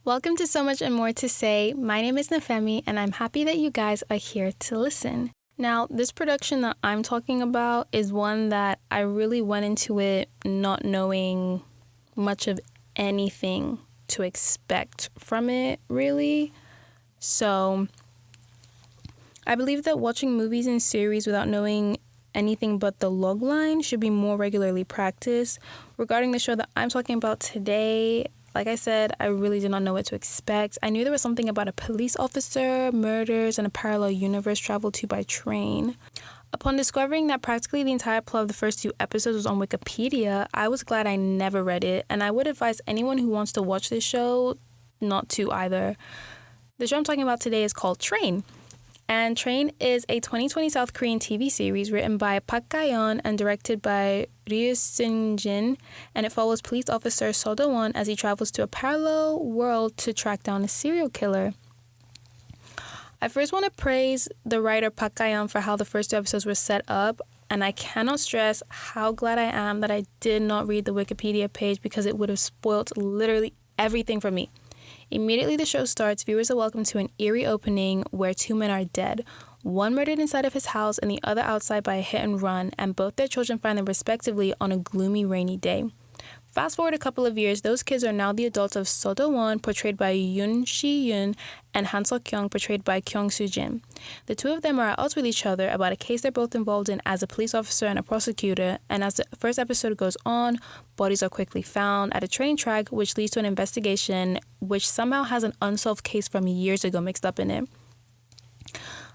Welcome to So Much and More to Say. My name is Nafemi, and I'm happy that you guys are here to listen. Now, this production that I'm talking about is one that I really went into it not knowing much of anything to expect from it, really. So, I believe that watching movies and series without knowing anything but the logline should be more regularly practiced. Regarding the show that I'm talking about today, like I said, I really did not know what to expect. I knew there was something about a police officer, murders, and a parallel universe traveled to by train. Upon discovering that practically the entire plot of the first 2 episodes was on Wikipedia, I was glad I never read it, and I would advise anyone who wants to watch this show not to either. The show I'm talking about today is called Train. And Train is a 2020 South Korean TV series written by Park Ga-yeon and directed by Ryu Seung-jin, and it follows police officer Seo Dowon as he travels to a parallel world to track down a serial killer. I first want to praise the writer Park Ga-yeon for how the first 2 episodes were set up, and I cannot stress how glad I am that I did not read the Wikipedia page because it would have spoilt literally everything for me. Immediately the show starts, viewers are welcomed to an eerie opening where 2 men are dead, one murdered inside of his house and the other outside by a hit and run, and both their children find them respectively on a gloomy, rainy day. Fast forward a couple of years, those kids are now the adults of Seo Dowon, portrayed by Yoon Si-yoon, and Han Seo-kyung, portrayed by Kyung Soo-jin. The 2 of them are at odds with each other about a case they're both involved in as a police officer and a prosecutor, and as the first episode goes on, bodies are quickly found at a train track, which leads to an investigation which somehow has an unsolved case from years ago mixed up in it.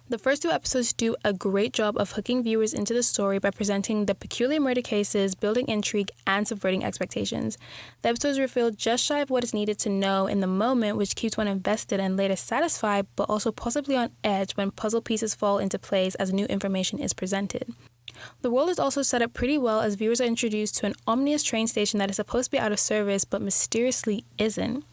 The first 2 episodes do a great job of hooking viewers into the story by presenting the peculiar murder cases, building intrigue, and subverting expectations. The episodes reveal just shy of what is needed to know in the moment, which keeps one invested and later satisfied, but also possibly on edge when puzzle pieces fall into place as new information is presented. The world is also set up pretty well as viewers are introduced to an ominous train station that is supposed to be out of service, but mysteriously isn't.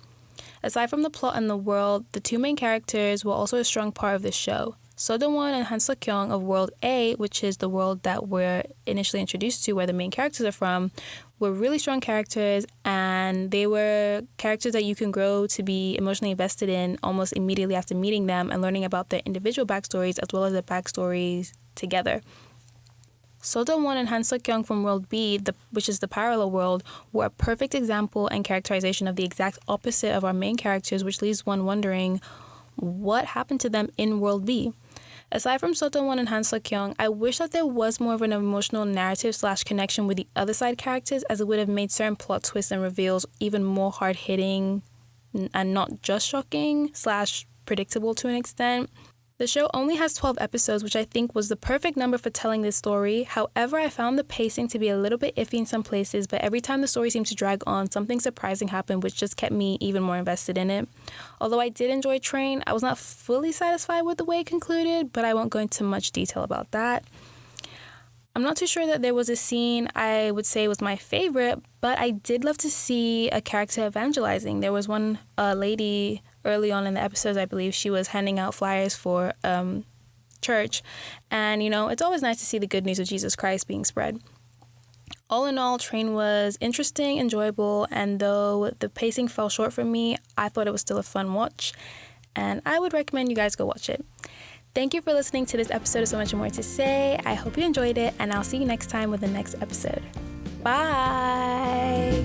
Aside from the plot and the world, the 2 main characters were also a strong part of the show. Seo Dowon and Han Seo-kyung of World A, which is the world that we're initially introduced to where the main characters are from, were really strong characters, and they were characters that you can grow to be emotionally invested in almost immediately after meeting them and learning about their individual backstories as well as their backstories together. Seo Dowon and Han Seo-kyung from World B, which is the parallel world, were a perfect example and characterization of the exact opposite of our main characters, which leaves one wondering what happened to them in World B. Aside from Seo Dowon and Han Seo-kyung, I wish that there was more of an emotional narrative/connection with the other side characters, as it would have made certain plot twists and reveals even more hard-hitting and not just shocking/predictable to an extent. The show only has 12 episodes, which I think was the perfect number for telling this story. However, I found the pacing to be a little bit iffy in some places, but every time the story seemed to drag on, something surprising happened, which just kept me even more invested in it. Although I did enjoy Train, I was not fully satisfied with the way it concluded, but I won't go into much detail about that. I'm not too sure that there was a scene I would say was my favorite, but I did love to see a character evangelizing. There was one lady early on in the episodes, I believe, she was handing out flyers for church. And, it's always nice to see the good news of Jesus Christ being spread. All in all, Train was interesting, enjoyable, and though the pacing fell short for me, I thought it was still a fun watch. And I would recommend you guys go watch it. Thank you for listening to this episode of So Much More to Say. I hope you enjoyed it, and I'll see you next time with the next episode. Bye!